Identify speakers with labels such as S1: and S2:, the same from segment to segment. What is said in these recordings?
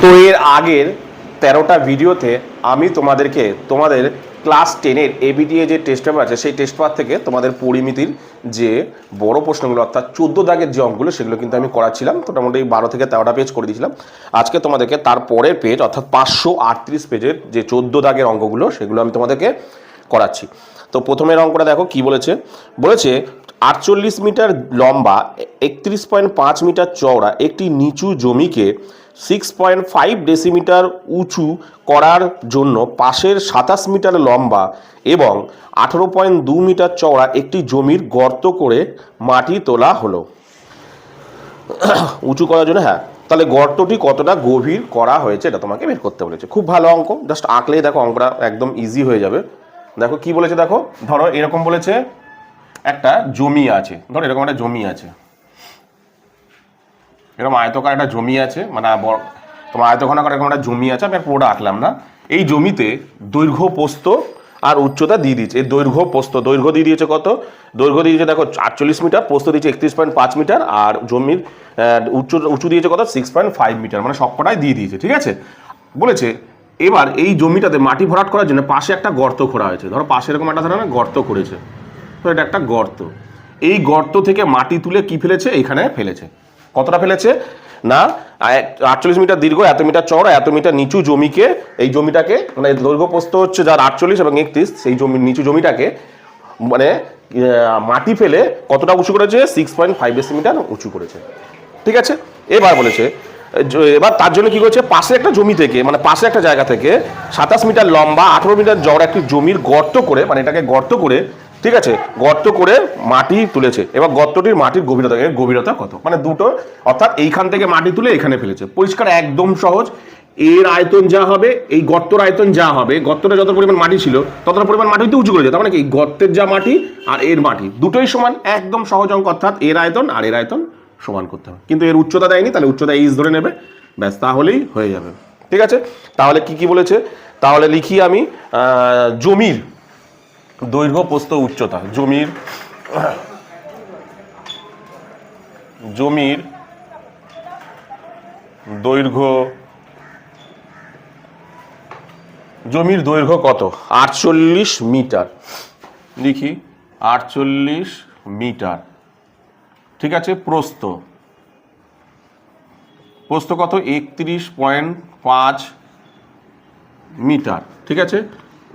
S1: তো এর আগের 13টা ভিডিওতে আমি তোমাদের ক্লাস 10-এর এবিটিএ যে টেস্ট পেপার আছে সেই টেস্ট পেপার থেকে তোমাদের পরিমিতির যে বড় প্রশ্নগুলো অর্থাৎ 14 দাগের যে অঙ্কগুলো সেগুলো কিন্তু আমি করাচ্ছিলাম। তো মোটামুটি 12 থেকে 13টা পেজ করে দিয়েছিলাম। আজকে তোমাদেরকে তার পরের পেজ অর্থাৎ 538 পেজের যে 14 দাগের অঙ্কগুলো সেগুলো আমি তোমাদেরকে করাচ্ছি। তো প্রথমের অঙ্কটা দেখো কি বলেছে। 48 মিটার লম্বা 31.5 মিটার চওড়া একটি নিচু জমিকে 6.5 ডেসিমিটার উঁচু করার জন্য পাশের 27 মিটার লম্বা এবং 18.2 মিটার চওড়া একটি জমির গর্ত করে মাটি তোলা হলো। উঁচু করার জন্য, হ্যাঁ, তাহলে গর্তটি কতটা গভীর করা হয়েছে এটা তোমাকে বের করতে বলেছে। খুব ভালো অঙ্ক, জাস্ট আঁকলেই দেখো অঙ্কটা একদম ইজি হয়ে যাবে। দেখো কি বলেছে, দেখো ধরো এরকম বলেছে একটা জমি আছে, ধরো এরকম একটা জমি আছে, এরকম আয়তকার একটা জমি আছে, মানে তোমার আয়তঘনাকার এরকম একটা জমি আছে, আমি পুরোটা আঁকলাম না। এই জমিতে দৈর্ঘ্য প্রস্থ আর উচ্চতা দিয়ে দিয়েছে। এই দৈর্ঘ্য দিয়ে দিয়েছে কত, দৈর্ঘ্য দিয়েছে দেখো 48 মিটার, প্রস্থ দিয়েছে 31.5 মিটার, আর জমির উঁচু দিয়েছে কত 6.5 মিটার, মানে সবকটাই দিয়ে দিয়েছে। ঠিক আছে, বলেছে এবার এই জমিটাতে মাটি ভরাট করার জন্য পাশে একটা গর্ত খোঁড়া হয়েছে। ধরো পাশে এরকম একটা ধরনের গর্ত করেছে, তো এটা একটা গর্ত। এই গর্ত থেকে মাটি তুলে কি ফেলেছে, এইখানে ফেলেছে। কতটা ফেলেছে না 48 মিটার দীর্ঘ, এত মিটার চওড়া, এত মিটার নিচু জমিকে, এই জমিটাকে মানে দৈর্ঘ্য প্রস্থ হচ্ছে যার 48 এবং 31, সেই জমি নিচু জমিটাকে মানে মাটি ফেলে কতটা উঁচু করেছে 6.5 ডেসিমিটার উঁচু করেছে। ঠিক আছে, এবার বলেছে এবার তার জন্য কি করেছে, পাশে একটা জমি থেকে মানে পাশে একটা জায়গা থেকে 27 মিটার লম্বা 18 মিটার চওড়া একটি জমির গর্ত করে, মানে এটাকে গর্ত করে, ঠিক আছে, গর্ত করে মাটি তুলেছে। এবার গর্তটির মাটির গভীরতা কত, মানে দুটো, অর্থাৎ এইখান থেকে মাটি তুলে এখানে ফেলেছে। পরিষ্কার, একদম সহজ। এর আয়তন যা হবে, এই গর্তর আয়তন যা হবে, গর্তটা যত পরিমাণ মাটি ছিল ততটা পরিমাণ মাটিতে উঁচু করেছে, তার মানে কি গর্তের যা মাটি আর এর মাটি দুটোই সমান। একদম সহজ অঙ্ক, অর্থাৎ এর আয়তন আর এর আয়তন সমান করতে হবে। কিন্তু এর উচ্চতা দেয়নি, তাহলে উচ্চতা এইচ ধরে নেবে, ব্যাস, তাহলেই হয়ে যাবে। ঠিক আছে, তাহলে কি কি বলেছে, তাহলে লিখি আমি জমির দৈর্ঘ্য প্রস্থ উচ্চতা, জমির দৈর্ঘ্য কত 48 মিটার, লিখি 48 মিটার। ঠিক আছে, প্রস্থ কত 31.5 মিটার। ঠিক আছে,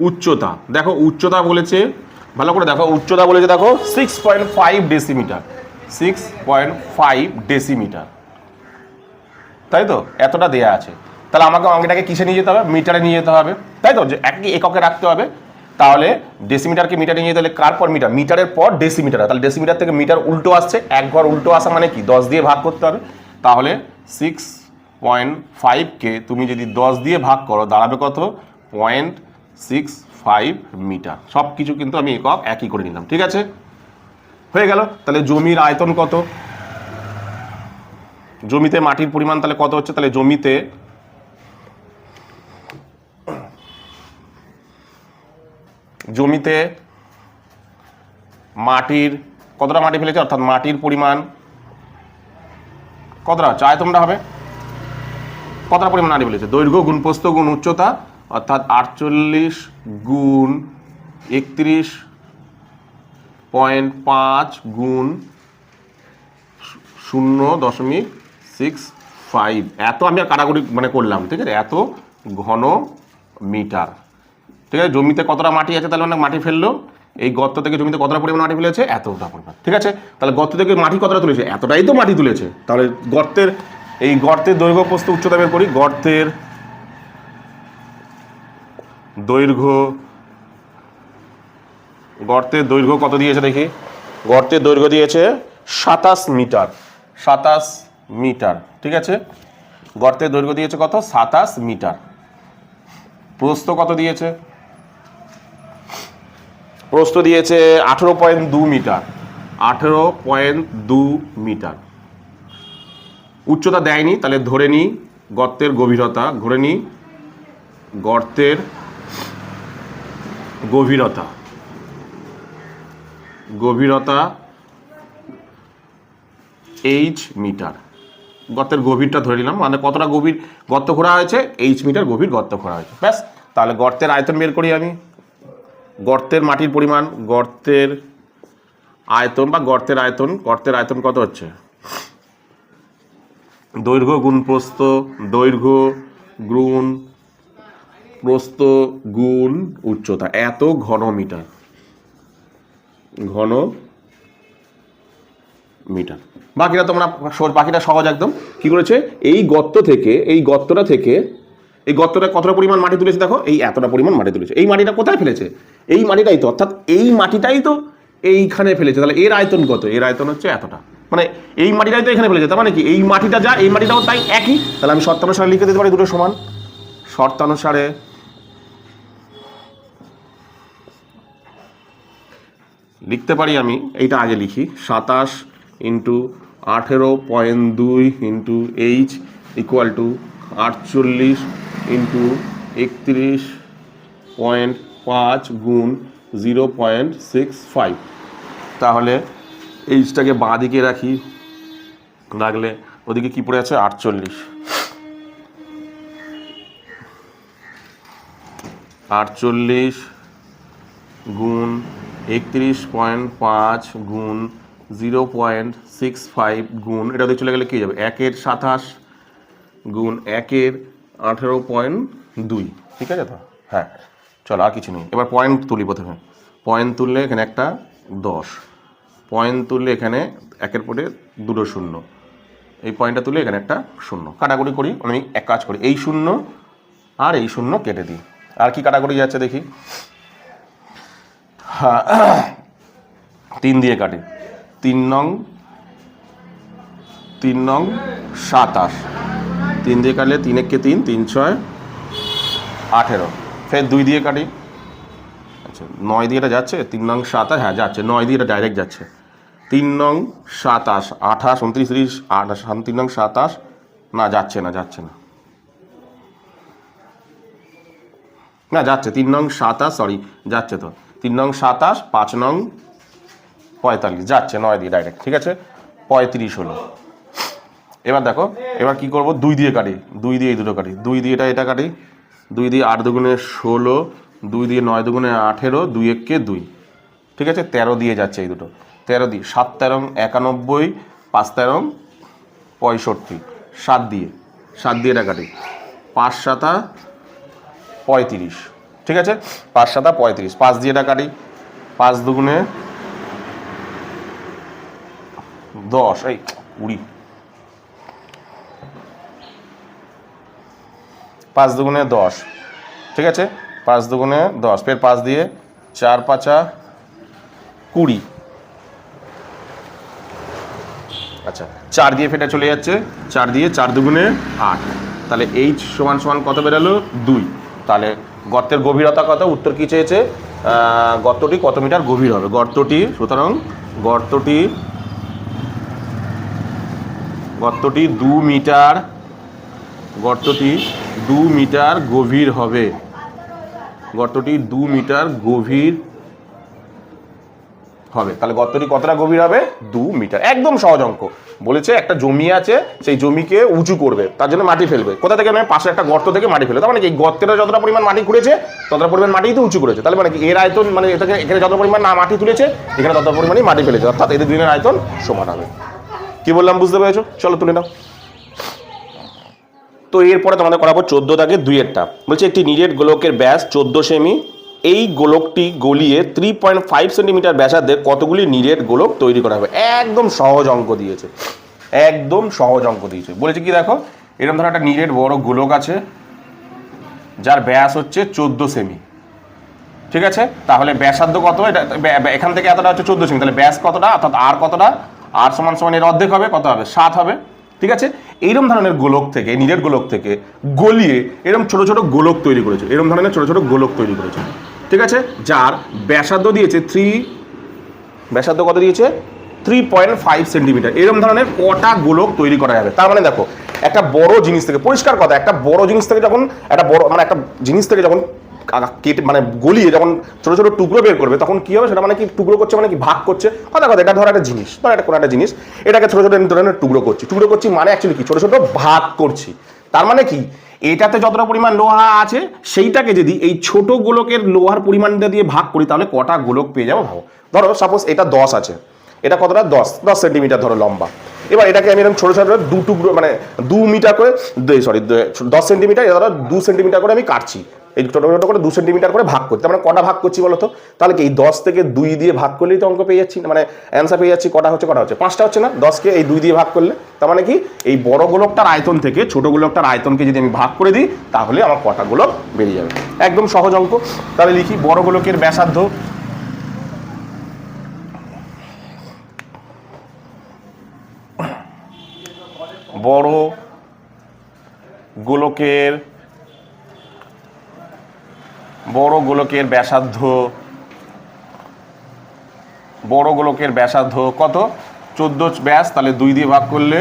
S1: উচ্চতা দেখো, উচ্চতা বলেছে, ভালো করে দেখো, উচ্চতা বলেছে দেখো 6.5 ডেসিমিটার, 6.5 ডেসিমিটার, তাই তো, এতটা দেয়া আছে। তাহলে আমাকে অঙ্কটাকে কিসে নিয়ে যেতে হবে, মিটারে নিয়ে যেতে হবে, তাই তো, যে একই এককে রাখতে হবে। তাহলে ডেসিমিটারকে মিটারে নিয়ে যেতে হলে কার পর মিটার, মিটারের পর ডেসিমিটার, তাহলে ডেসিমিটার থেকে মিটার উল্টো আসছে, এক ঘর উল্টো আসা মানে কি 10 দিয়ে ভাগ করতে হবে। তাহলে 6.5কে তুমি যদি 10 দিয়ে ভাগ করো দাঁড়াবে কত 0.65 মিটার। সব কিছু কিন্তু আমি একক একই করে নিলাম। ঠিক আছে, হয়ে গেল। তাহলে জমির আয়তন কত, জমিতে মাটির পরিমাণ তাহলে কত হচ্ছে, তাহলে জমিতে মাটির কতটা মাটি ফেলেছে, অর্থাৎ মাটির পরিমাণ কতটা হচ্ছে, আয়তনটা হবে কতটা পরিমাণ মাটি ফেলেছে, দৈর্ঘ্য গুণ প্রস্থ গুণ উচ্চতা, অর্থাৎ 48 গুণ 31.5 গুণ 0.65, এত আমি কাটাকুটি মানে করলাম। ঠিক আছে, এত ঘন মিটার। ঠিক আছে, জমিতে কতটা মাটি আছে, তাহলে অনেক মাটি ফেললো, এই গর্ত থেকে জমিতে কতটা পরিমাণ মাটি ফেলেছে, এতটা পরিমাণ। ঠিক আছে, তাহলে গর্ত থেকে মাটি কতটা তুলেছে, এতটাই তো মাটি তুলেছে। তাহলে গর্তের দৈর্ঘ্য প্রস্থ উচ্চতা বের করি। গর্তের দৈর্ঘ্য কত দিয়েছে দেখি, গর্তের দৈর্ঘ্য দিয়েছে 27 মিটার, 27 মিটার। ঠিক আছে, গর্তের দৈর্ঘ্য দিয়েছে কত 27 মিটার। প্রস্থ কত দিয়েছে, প্রস্থ দিয়েছে 18.2 মিটার, 18.2 মিটার। উচ্চতা দেয়নি, তাহলে ধরে নিই গর্তের গভীরতা, গভীরতা H মিটার। গর্তের গভীরটা ধরে নিলাম, মানে কতটা গভীর গর্ত খোঁড়া হয়েছে, এইচ মিটার গভীর গর্ত খোঁড়া হয়েছে, ব্যাস। তাহলে গর্তের আয়তন বের করি আমি, গর্তের মাটির পরিমাণ, গর্তের আয়তন বা গর্তের আয়তন কত হচ্ছে, দৈর্ঘ্য গুণ প্রস্থ, দৈর্ঘ্য গুণ প্রস্থ গুণ উচ্চতা, এত ঘন মিটার, ঘন মিটার। বাকিটা তোমরা বাকিটা সহজ একদম। কি করেছে, এই গর্তটা থেকে এই গর্তটা কতটা পরিমাণ মাটি তুলেছে দেখো, এই এতটা পরিমাণ মাটি তুলেছে। এই মাটিটা কোথায় ফেলেছে, এই মাটিটাই তো, অর্থাৎ এই মাটিটাই তো এইখানে ফেলেছে। তাহলে এর আয়তন কত, এর আয়তন হচ্ছে এতটা, মানে এই মাটিটাই তো এখানে ফেলেছে। তার মানে কি এই মাটিটা যা, এই মাটিটাও তাই একই। তাহলে আমি শর্তানুসারে লিখে দিতে পারি দুটো সমান। শর্তানুসারে লিখতে পারি আমি, এইটা আগে লিখি, 27 into 18.2 into H equal to 48 into 31.5 গুণ 0.65। তাহলে এইচটাকে বাঁ দিকে রাখি, রাখলে ওদিকে কি পড়ে আছে 48 গুণ 31.5 গুণ 0.65 গুণ, এটা দিয়ে চলে গেলে কি যাবে, 1/27 গুণ 1/18.2, ঠিক আছে তো? হ্যাঁ, চলো আর কিছু নেই। এবার পয়েন্ট তুলি প্রথমে। পয়েন্ট তুললে এখানে একটা 10, পয়েন্ট তুললে এখানে একের পরে দুটো শূন্য, এই পয়েন্টটা তুলে এখানে একটা শূন্য। কাটাকুটি করি, আমি এক কাজ করি, এই শূন্য আর এই শূন্য কেটে দিই। আর কি কাটাকুটি যাচ্ছে দেখি, 3 দিয়ে কাটি, 3 নং 27, 3 দিয়ে কাটলে 3 একে 3, 3 6 18, ফের 2 দিয়ে কাটি, আচ্ছা 9 দিয়ে এটা যাচ্ছে, 3 নং 27, হ্যাঁ যাচ্ছে, 9 দিয়ে এটা ডাইরেক্ট যাচ্ছে, 3 নং 27, 28, 29, 30, 28, 3 নং 27, না যাচ্ছে না, যাচ্ছে না, না যাচ্ছে, 3 নং 27, সরি যাচ্ছে তো, 3 নং 27, 5 নং 45, যাচ্ছে 9 দিয়ে ডাইরেক্ট, ঠিক আছে, 35 হলো। এবার দেখো, এবার কি করব, 2 দিয়ে কাটি, 2 দিয়ে এই দুটো কাটি, 2 দিয়ে এটা কাটি, 2 দিয়ে 8 দুগুণে 16, 2 দিয়ে 9 দুগুণে 18, 2 একে 2, ঠিক আছে, 13 দিয়ে যাচ্ছে এই দুটো, 13 দিয়ে, 7 13 91, 5 13 65, 7 দিয়ে এটা কাটি, 5 7 35, ঠিক আছে, 5 7 35, 5 দিয়ে এটা কাটি, 5 দুগুণে 10, এই 20, 5 দুগুণে 10, ঠিক আছে, 5 দুগুণে 10, ফের 5 দিয়ে 4 5 20, আচ্ছা 4 দিয়ে ফেটা চলে যাচ্ছে, 4 দিয়ে 4 দুগুণে 8, তাহলে এইচ সমান সমান কত বেরালো 2। তাহলে গর্তের গভীরতা কত, উত্তর কি চেয়েছে, গর্তটি কত মিটার গভীর হবে, গর্তটি, সুতরাং গর্তটি 2 মিটার, গর্তটি 2 মিটার গভীর হবে, গর্তটি 2 মিটার গভীর হবে। তাহলে গর্তটি কতটা গভীর হবে, 2 মিটার। একদম সহজ অঙ্ক। বলেছে একটা জমি আছে, সেই জমিকে উঁচু করবে, তার জন্য মাটি ফেলবে। কোথা থেকে, মানে পাশে একটা গর্ত থেকে মাটি ফেলবে। তার মানে এই গর্তের যতটা পরিমাণ মাটি খুঁড়েছে ততটা পরিমাণ মাটি তো উঁচু করেছে। তাহলে মানে কি এর আয়তন, মানে এখানে যত পরিমাণ না মাটি তুলেছে এখানে তত পরিমাণই মাটি ফেলেছে, অর্থাৎ এদের দুজনের আয়তন সমান হবে। কি বললাম বুঝতে পেরেছো? চলো তুলে নাও। তো এরপরে তোমাদের করাবো 14 দাগে 2-এরটা। বলছে একটি নিরেট গোলকের ব্যাস 14 সেমি, এই গোলকটি গলিয়ে 3.5 সেন্টিমিটার ব্যাসার্ধে কতগুলি নিরেট গোলক তৈরি করা হবে। একদম সহজ অঙ্ক দিয়েছে, একদম সহজ অঙ্ক দিয়েছে। বলেছে কি দেখো, এরকম ধরো একটা নিরেট বড় গোলক আছে যার ব্যাস হচ্ছে 14 সেমি, ঠিক আছে। তাহলে ব্যাসার্ধ কত, এটা এখান থেকে এতটা হচ্ছে 14 সেমি, তাহলে ব্যাস কতটা, অর্থাৎ আর কতটা, আর সমান সমান এর অর্ধেক হবে, কত হবে 7 হবে, ঠিক আছে। এইরকম ধরনের গোলক থেকে, নিরেট গোলক থেকে গলিয়ে এরকম ছোট ছোট গোলক তৈরি করেছে, এরকম ধরনের ছোট ছোট গোলক তৈরি করেছে, ঠিক আছে। যার ব্যাসার্ধ দিয়েছে ব্যাসার্ধ কত দিয়েছে 3.5 সেন্টিমিটার। এরকম ধরনের কটা গোলক তৈরি করা যাবে। তার মানে দেখো, একটা বড় জিনিস থেকে, পরিষ্কার কথা, একটা বড় জিনিস থেকে যখন একটা বড়, মানে একটা জিনিস থেকে যখন কেটে মানে গলিয়ে যখন ছোট ছোট টুকরো বের করবে তখন কি হবে সেটা মানে কি টুকরো করছে মানে কি ভাগ করছে কথা কথা এটা ধর একটা জিনিস ধর একটা কোনো একটা জিনিস এটাকে ছোট ছোট ধরনের টুকরো করছি মানে অ্যাকচুয়ালি কি ছোট ছোট ভাগ করছি তার মানে কি এটাতে যতটা পরিমাণ লোহা আছে সেইটাকে যদি এই ছোট গোলকের লোহার পরিমাণটা দিয়ে ভাগ করি তাহলে কটা গোলক পেয়ে যাবো ভাবো ধরো সাপোজ এটা 10 আছে এটা কতটা 10 সেন্টিমিটার ধরো লম্বা এবার এটাকে আমি এরকম ছোট ছোট দু টুকরো মানে 2 মিটার করে 10 সেন্টিমিটার এটা ধরো 2 সেন্টিমিটার করে আমি কাটছি এই ছোট ছোট করে 2 সেন্টিমিটার করে ভাগ করছি মানে কটা ভাগ করছি বলতো তাহলে কি এই 10 থেকে 2 দিয়ে ভাগ করলেই তো অঙ্ক পেয়ে যাচ্ছি মানে অ্যান্সার পেয়ে যাচ্ছি কটা হচ্ছে 5টা হচ্ছে না 10কে এই 2 দিয়ে ভাগ করলে তার মানে কি এই বড় গোলকটার আয়তন থেকে ছোট গোলকটার আয়তনকে যদি আমি ভাগ করে দিই তাহলে আমার কটা গোলক বেরিয়ে যাবে একদম সহজ অঙ্ক তাহলে লিখি বড় গোলকের ব্যাসার্ধ বড় গোলকের ব্যাসার্ধ কত 14 ব্যাস তাহলে 2 দিয়ে ভাগ করলে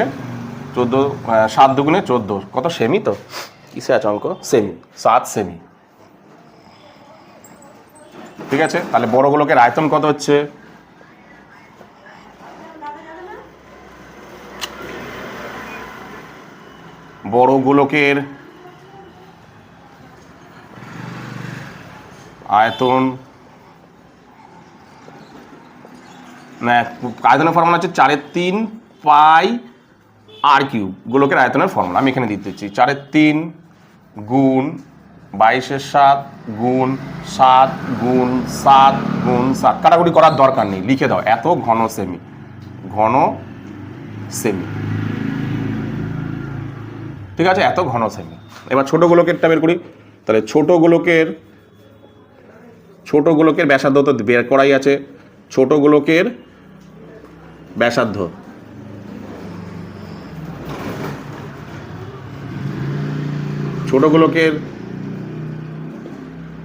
S1: 14 7 দুগুণে 14 কত সেমি তো কিসে আছে অঙ্ক সেমি 7 সেমি ঠিক আছে তাহলে বড় গোলকের আয়তন কত হচ্ছে বড় গোলকের আয়তন না আয়তনের ফর্মুলা হচ্ছে 4/3 পাই আর কিউব গোলকের আয়তনের ফর্মুলা আমি এখানে দিচ্ছি 4/3 গুণ 22/7 গুণ 7 গুণ 7 গুণ 7 কাটাকুটি করার দরকার নেই লিখে দাও এত ঘন সেমি ঠিক আছে এত ঘন সেমি এবার ছোট গোলকেরটা বের করি তাহলে ছোট গোলকের ব্যাসার্ধ তো বের করাই আছে ছোট গোলকের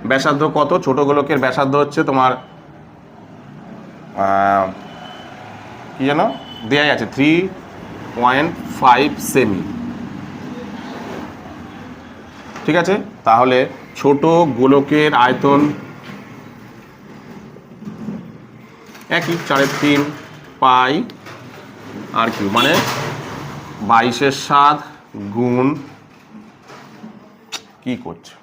S1: ব্যাসার্ধ কত ছোট গোলকের ব্যাসার্ধ হচ্ছে তোমার কি জানো দেয়াই আছে 3.5 সেমি ঠিক আছে তাহলে ছোট গোলকের আয়তন একই 4/3 পাই আর কিউব মানে 22/7 গুণ কি করছে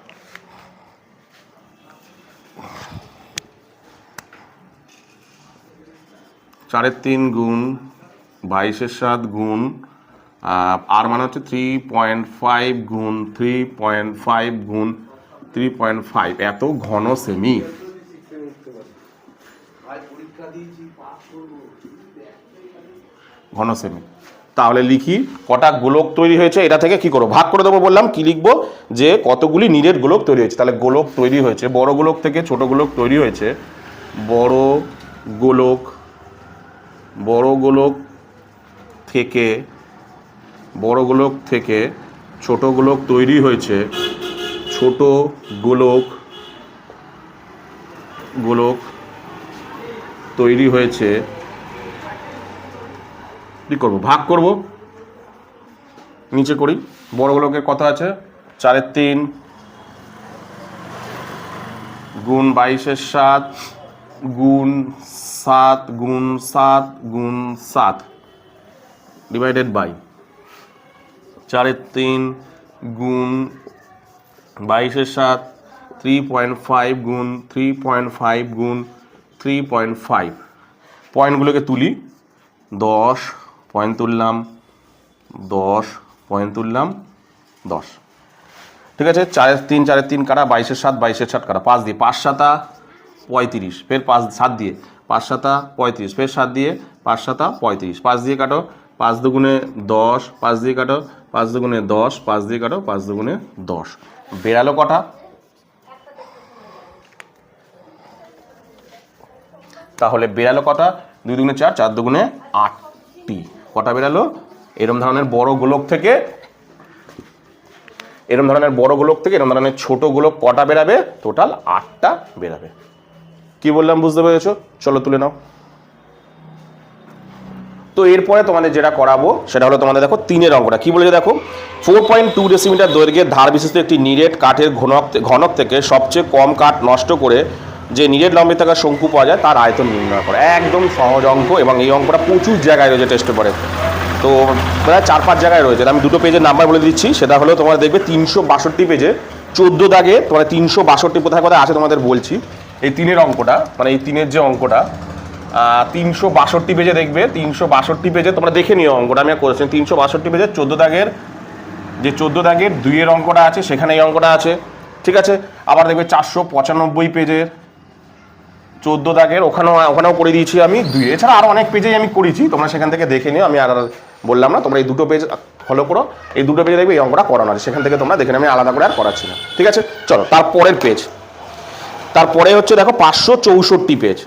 S1: 3.5 গুণ 22/7 গুণ আর মানে হচ্ছে 3.5 গুণ 3.5 গুণ 3.5 এত ঘন সেমি তাহলে লিখি কটা গোলক তৈরি হয়েছে এটা থেকে কি করবো ভাগ করে দেবো বললাম কি লিখবো যে কতগুলি নিরেট গোলক তৈরি হয়েছে তাহলে গোলক তৈরি হয়েছে বড় গোলক থেকে ছোট গোলক তৈরি হয়েছে বড় গোলক থেকে ছোট গোলক তৈরি হয়েছে ছোট গোলক তৈরি হয়েছে কি করবো ভাগ করব নিচে করি বড় গোলকের কত আছে 4/3 গুণ 22/7 গুণ 7 গুণ 7 গুণ 7 ডিভাইডেড বাই 4/3 গুণ 22/7 3.5 গুণ 3.5 গুণ 3.5 পয়েন্টগুলোকে তুলি 10 পয়েন্ট তুললাম 10 ঠিক আছে 4/3 কাটা 22/7 কাটা 5 দিয়ে 5 7 35 ফের 7 দিয়ে 5 7 35 ফের 7 দিয়ে 5 7 35 5 দিয়ে কাটো 5 দুগুণে 10 5 দিয়ে কাটো 5 দুগুণে 10 5 দিয়ে কাটো 5 দুগুণে 10 বেরালো কটা তাহলে বেরালো কটা 2 দুগুণে 4 4 দুগুণে 8টি কটা বেরালো এরকম ধরনের বড় গোলক থেকে এরকম ধরনের ছোট গোলক কটা বেরাবে টোটাল 8টা বেরাবে কি বললাম বুঝতে পেরেছো চলো তুলে নাও তো এরপরে তোমাদের যেটা করাবো সেটা হলো তোমাদের দেখো 3-এর অঙ্কটা কি বলেছে দেখো 4.2 ডেসিমিটার দৈর্ঘ্যের ধার বিশিষ্ট একটি নিরেট কাঠের ঘনক থেকে সবচেয়ে কম কাঠ নষ্ট করে যে নিরেট লম্বে থাকা শঙ্কু পাওয়া যায় তার আয়তন নির্ণয় করে। একদম সহজ অঙ্ক এবং এই অঙ্কটা প্রচুর জায়গায় রয়েছে টেস্টে পড়ে, তো প্রায় 4-5 জায়গায় রয়েছে। আমি দুটো পেজের নাম্বার বলে দিচ্ছি, সেটা হলো তোমার দেখবে 362 পেজে 14 দাগে তোমার 362 কোথায় কোথায় আছে তোমাদের বলছি। এই 3-এর অঙ্কটা মানে এই 3-এর যে অঙ্কটা 362 পেজে দেখবে, 362 পেজে তোমরা দেখে নিও অঙ্কটা আমি করেছি। 362 পেজে 14 দাগের যে 14 দাগের 2-এর অঙ্কটা আছে সেখানে এই অঙ্কটা আছে, ঠিক আছে। আবার দেখবে 495 পেজের 14 দাগের ওখানেও করে দিয়েছি আমি 2। এছাড়া আরও অনেক পেজেই আমি করেছি, তোমরা সেখান থেকে দেখে নিও, আমি আর বললাম না। তোমরা এই দুটো পেজ ফলো করো, এই দুটো পেজে দেখবে এই অঙ্কটা করানো আছে, সেখান থেকে তোমরা দেখে নিও, আমি আলাদা করে আর করাচ্ছি না, ঠিক আছে। চলো তারপরের পেজ, তারপরে হচ্ছে দেখো 564 পেজ,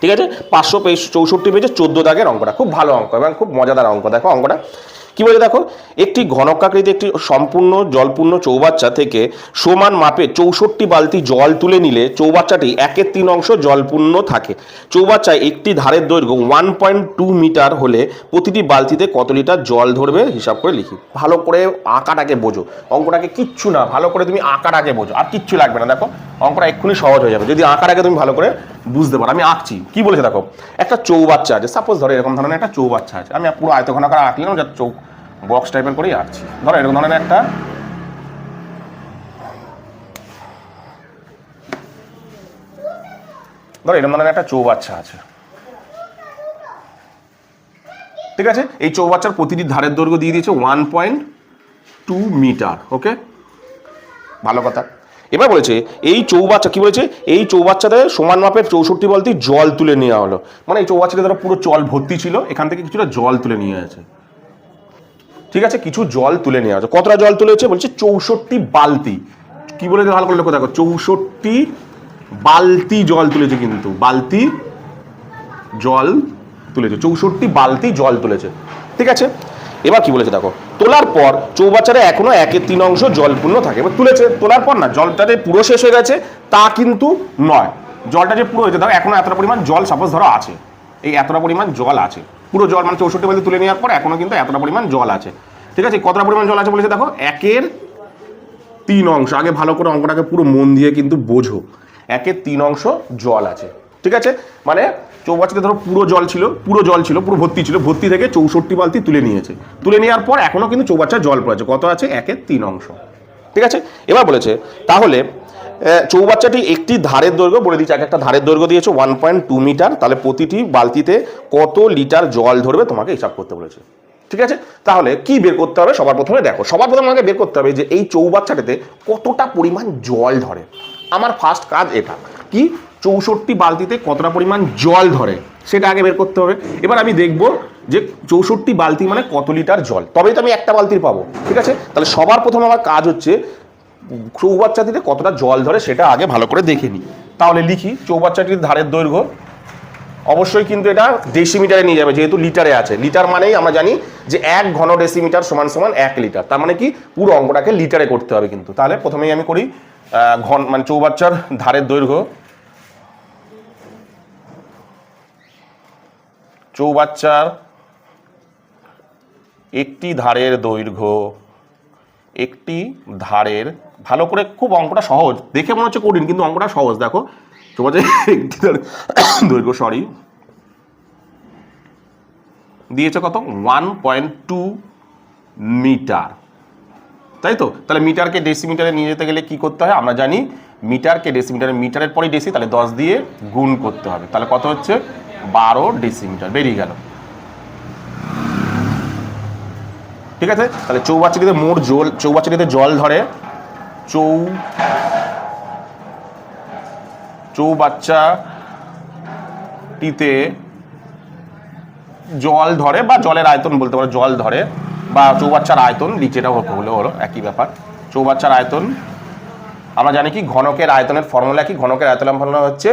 S1: ঠিক আছে। 564 পেজে 14 দাগের অঙ্কটা খুব ভালো অঙ্ক এবং খুব মজাদার অঙ্ক। দেখো অঙ্কটা কি বলে দেখো, একটি ঘনকাকৃতি একটি সম্পূর্ণ জলপূর্ণ চৌবাচ্চা থেকে সমান মাপে 64 বালতি জল তুলে নিলে চৌবাচ্চাটি 1/3 অংশ জলপূর্ণ থাকে। চৌবাচ্চায় একটি ধারের দৈর্ঘ্য 1.2 মিটার হলে প্রতিটি বালতিতে কত লিটার জল ধরবে হিসাব করে লিখি। ভালো করে আঁকাটাকে বোঝো, অঙ্কটাকে কিচ্ছু না, ভালো করে তুমি আঁকাটাকে বোঝো, আর কিচ্ছু লাগবে না। দেখো অঙ্কটা এক্ষুনি সহজ হয়ে যাবে যদি আঁকাটাকে তুমি ভালো করে বুঝতে পারো। আমি আঁকছি, কি বলেছে দেখো, একটা চৌবাচ্চা আছে, সাপোজ ধরো এরকম ধরনের একটা চৌবাচ্চা আছে, আমি পুরো আয়তঘনাকার আঁকলাম, যা চৌ বক্স টাইপের করেই আঁকছি। ধরো এরকম ধরনের একটা চৌবাচ্চা আছে, ঠিক আছে। এই চৌবাচ্চার প্রতিটি ধারের দৈর্ঘ্য দিয়ে দিয়েছে 1.2 মিটার, ওকে, ভালো কথা। এবার বলেছে এই চৌবাচ্চা কি বলেছে, এই চৌবাচ্চাতে সমান মাপের 64 বালতি জল তুলে নেওয়া হলো। মানে এই চৌবাচ্চাটা ধরো পুরো জল ভর্তি ছিল, এখান থেকে কিছুটা জল তুলে নিয়ে আছে, ঠিক আছে, কিছু জল তুলে নেওয়া আছে। কতটা জল তুলেছে বলছে 64 বালতি। কি বলেছে ভালো করে লক্ষ্য দেখো, 64 বালতি জল তুলেছে, কিন্তু বালতি জল তুলেছে, 64 বালতি জল তুলেছে, ঠিক আছে। এবার কি বলেছে দেখো, তোলার পর চৌবাচ্চারে এখনো 1/3 অংশ জলপূর্ণ থাকে। এবার তুলেছে, তোলার পর না জলটা যে পুরো শেষ হয়ে গেছে তা কিন্তু নয়, জলটা যে পুরো হয়েছে দেখো এখনো এতটা পরিমাণ জল সাপোজ ধরো আছে, এই এতটা পরিমাণ জল আছে, পুরো জল মানে 64 বালতি তুলে নেওয়ার পর এখনো কিন্তু এতটা পরিমাণ জল আছে, ঠিক আছে। কতটা পরিমাণ জল আছে বলেছে দেখো 1/3 অংশ। আগে ভালো করে অঙ্কটাকে পুরো মন দিয়ে কিন্তু বোঝো, 1/3 অংশ জল আছে, ঠিক আছে। মানে চৌবাচ্চাতে ধরো পুরো জল ছিল, পুরো ভর্তি ছিল, ভর্তি থেকে 64 বালতি তুলে নিয়েছে, তুলে নেওয়ার পর এখনো কিন্তু চৌবাচ্চায় জল পড়েছে, কত আছে 1/3 অংশ, ঠিক আছে। এবার বলেছে তাহলে চৌবাচ্চাটি একটি ধারের দৈর্ঘ্য বলে দিচ্ছে, একটা ধারের দৈর্ঘ্য দিয়েছে 1.2 মিটার, তাহলে প্রতিটি বালতিতে কত লিটার জল ধরবে তোমাকে হিসাব করতে বলেছে, ঠিক আছে। তাহলে কি বের করতে হবে, সবার প্রথমে দেখো, সবার প্রথমে আমাকে বের করতে হবে যে এই চৌবাচ্চাটাতে কতটা পরিমাণ জল ধরে। আমার ফার্স্ট কাজ এটা কি, 64 বালতিতে কতটা পরিমাণ জল ধরে সেটা আগে বের করতে হবে। এবার আমি দেখব যে 64 বালতি মানে কত লিটার জল, তবেই তো আমি একটা বালতির পাবো, ঠিক আছে। তাহলে সবার প্রথমে আমার কাজ হচ্ছে চৌবাচ্চাটিতে কতটা জল ধরে সেটা আগে ভালো করে দেখে নিই। তাহলে লিখি, চৌবাচ্চাটির ধারের দৈর্ঘ্য অবশ্যই কিন্তু এটা ডেসিমিটারে নিয়ে যাবে, যেহেতু লিটারে আছে, লিটার মানেই আমরা জানি যে 1 ঘন ডেসিমিটার সমান সমান 1 লিটার, তার মানে কি পুরো অঙ্কটাকে লিটারে করতে হবে কিন্তু। তাহলে প্রথমেই আমি করি মানে চৌবাচ্চার ধারের দৈর্ঘ্য, চৌবাচ্চার একটি ধারের দৈর্ঘ্য, একটি ধারের, ভালো করে খুব অঙ্কটা সহজ, দেখে মনে হচ্ছে কঠিন কিন্তু অঙ্কটা সহজ। দেখো চৌবাচ্চার একটি দৈর্ঘ্য দিয়েছে কত 1.2 মিটার, তাই তো। তাহলে মিটারকে ডেসিমিটারে নিয়ে যেতে গেলে কি করতে হয় আমরা জানি, মিটারকে ডেসিমিটারে, মিটারের পরেই ডেসি, তাহলে 10 দিয়ে গুণ করতে হবে, তাহলে কত হচ্ছে 12 ডেসিমিটার বেরিয়ে গেল, ঠিক আছে। তাহলে চৌবাচ্চাটিতে মোট জল, চৌবাচ্চাটিতে জল ধরে, চৌবাচ্চাটিতে জল ধরে বা জলের আয়তন বলতে পারো, জল ধরে বা চৌবাচ্চার আয়তন লিখে, এটা হলো একই ব্যাপার। চৌবাচ্চার আয়তন আমরা জানি কি, ঘনকের আয়তনের ফর্মুলা কি, ঘনকের আয়তনের ফর্মুলা হচ্ছে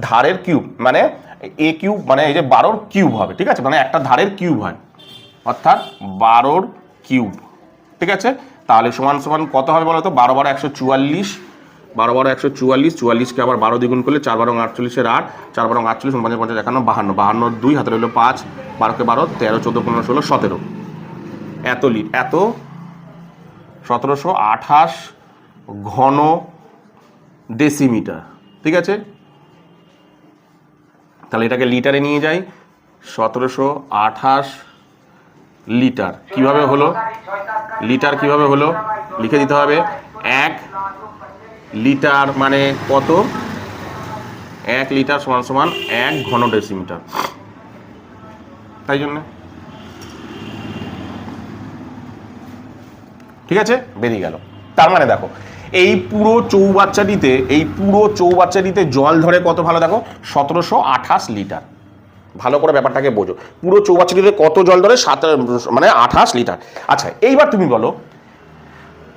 S1: ধারের কিউব, মানে এ কিউব মানে এই যে 12 কিউব হবে, ঠিক আছে, মানে একটা ধারের কিউব হয়, অর্থাৎ 12 কিউব, ঠিক আছে। তাহলে সমান সমান কত হবে বলো তো, 12 × 144 12 12 144, 44কে আবার 12 দ্বিগুণ করলে 4 12 48 8, 4 12 48 49 50 51 52, 52 2 হাতে রইল 5, 12কে 12 13 14 15 16 17, এত 1728 ঘন ডেসিমিটার। ঠিক আছে, তাহলে এটাকে লিটারে নিয়ে যাই, 1728 লিটার। কিভাবে হলো লিটার, কিভাবে হলো লিখে দিতে হবে, 1 লিটার মানে কত, 1 লিটার সমান সমান 1 ঘন ডেসিমিটার। তাই জন্য ঠিক আছে, বেরিয়ে গেল। তার মানে দেখো এই পুরো চৌবাচ্চাটিতে জল ধরে কত, ভালো দেখো 1728 লিটার। ভালো করে ব্যাপারটাকে বোঝো, পুরো চৌবাচ্চাটিতে কত জল ধরে, 28 লিটার। আচ্ছা এইবার তুমি বলো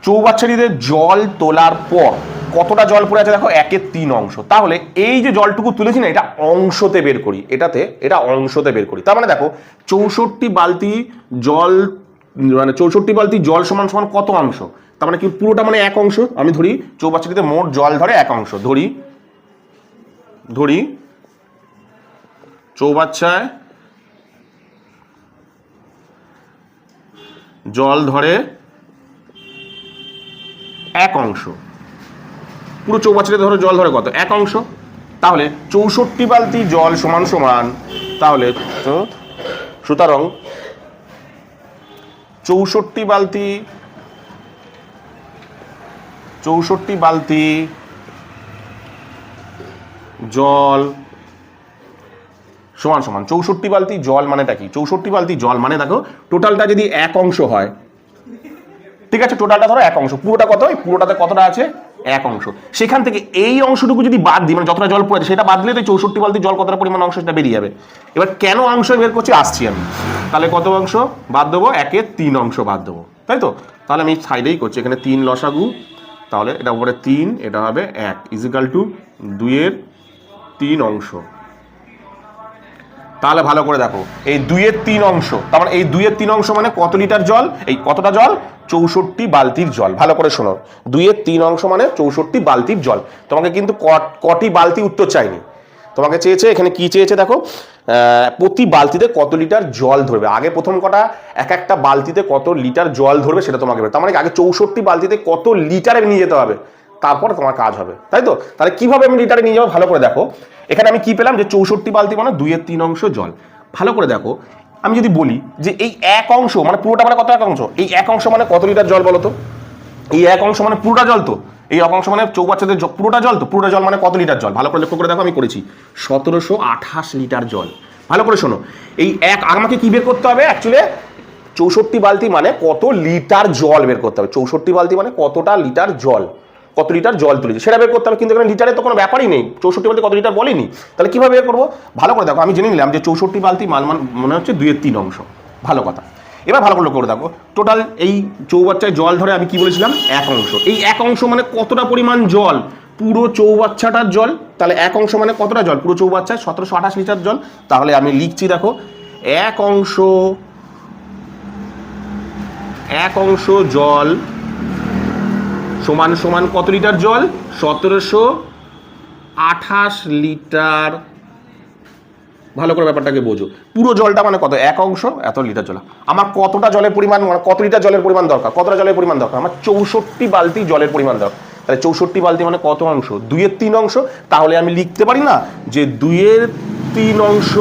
S1: চৌবাচ্চাটিতে জল তোলার পর কতটা জল পড়ে আছে, দেখো 1/3 অংশ। তাহলে এই যে জলটুকু তুলেছি না, এটা অংশতে বের করি, এটা অংশতে বের করি। তার মানে দেখো 64 বালতি জল, মানে 64 বালতি জল সমান সমান কত অংশ, তার মানে কি পুরোটা মানে 1 অংশ। আমি ধরি চৌবাচ্চাটিতে মোট জল ধরে 1 অংশ, ধরি চৌবাচ্চায় জল ধরে 1 অংশ, পুরো চৌবাচ্চাটিতে ধরো জল ধরে কত, 1 অংশ। তাহলে 64 বালতি জল সমান সমান, তাহলে সুতরাং 64 বালতি জল সমান সমান 64 বালতি জল মানেটা কি, 64 বালতি জল মানে দেখো টোটালটা যদি 1 অংশ হয়, ঠিক আছে, টোটালটা ধরো 1 অংশ, পুরোটা কত, পুরোটাতে কতটা আছে, 1 অংশ। সেখান থেকে এই অংশটুকু যদি বাদ দিই, মানে যতটা জল পড়েছে সেটা বাদ দিলে তো 64 বালতি জল কতটা পরিমাণ অংশ সেটা বেরিয়ে যাবে। এবার কেন অংশ বের করছি আসছি আমি। তাহলে কত অংশ বাদ দেবো, 1/3 অংশ বাদ দেবো, তাই তো। তাহলে আমি সাইডেই করছি, এখানে 3 লসাগু, তাহলে এটা উপরে 3, এটা হবে 1 ইজিক্যাল টু 2/3 অংশ। তাহলে ভালো করে দেখো এই 2/3 অংশ, তার মানে এই 2/3 অংশ মানে কত লিটার জল, এই কতটা জল, 64 বালতির জল। ভালো করে শোনো, 2/3 অংশ মানে 64 বালতির জল। তোমাকে কিন্তু কটি বালতি উত্তর চাইনি, তোমাকে চেয়েছে এখানে কি চেয়েছে দেখো, প্রতি বালতিতে কত লিটার জল ধরবে। আগে প্রথম কটা একটা বালতিতে কত লিটার জল ধরবে সেটা তোমাকে, তার মানে আগে 64 বালতিতে কত লিটারে নিয়ে যেতে হবে, তারপর তোমার কাজ হবে, তাই তো। তাহলে কিভাবে আমি লিটারে নিয়ে যাবো, ভালো করে দেখো। এখানে আমি কি পেলাম, যে 64 বালতি মানে 2/3 অংশ জল। ভালো করে দেখো, আমি যদি বলি যে এই 1 অংশ মানে পুরোটা মানে কত, 1 অংশ, এই 1 অংশ মানে কত লিটার জল বলো তো, এই 1 অংশ মানে পুরোটা জল তো, এই 1 অংশ মানে চৌবাচ্চাতে পুরোটা জল তো, পুরোটা জল মানে কত লিটার জল, ভালো করে লক্ষ্য করে দেখো, আমি করেছি 1728 লিটার জল। ভালো করে শোনো, এই আমাকে কি বের করতে হবে, অ্যাকচুয়ালি 64 বালতি মানে কত লিটার জল বের করতে হবে, 64 বালতি মানে কতটা লিটার জল, কত লিটার জল তুলেছে সেটা বের করতে হবে। কিন্তু এখানে লিটারে তো কোনো ব্যাপারই নেই, 64 বালতি কত লিটার বলেনি, তাহলে কিভাবে বের করবো। ভালো করে দেখো, আমি জেনে নিলাম যে 64 বালতি মনে হচ্ছে 2/3 অংশ, ভালো কথা। এবার ভালো করে লক্ষ্য করে দেখো, টোটাল এই চৌবাচ্চায় জল ধরে আমি কি বলেছিলাম, 1 অংশ। এই 1 অংশ মানে কতটা পরিমাণ জল, পুরো চৌবাচ্চাটার জল। তাহলে 1 অংশ মানে কতটা জল, পুরো চৌবাচ্চায় 1728 লিটার জল। তাহলে আমি লিখছি দেখো, 1 অংশ জল সমান সমান কত লিটার জল, 1728 লিটার। ভালো করে ব্যাপারটাকে বোঝো, পুরো জলটা মানে কত, 1 অংশ, এত লিটার জল। আমার কতটা জলের পরিমাণ, মানে কত লিটার জলের পরিমাণ দরকার, কতটা জলের পরিমাণ দরকার, আমার 64 বালতি জলের পরিমাণ দরকার। তাহলে 64 বালতি মানে কত অংশ, 2/3 অংশ। তাহলে আমি লিখতে পারি না যে 2/3 অংশ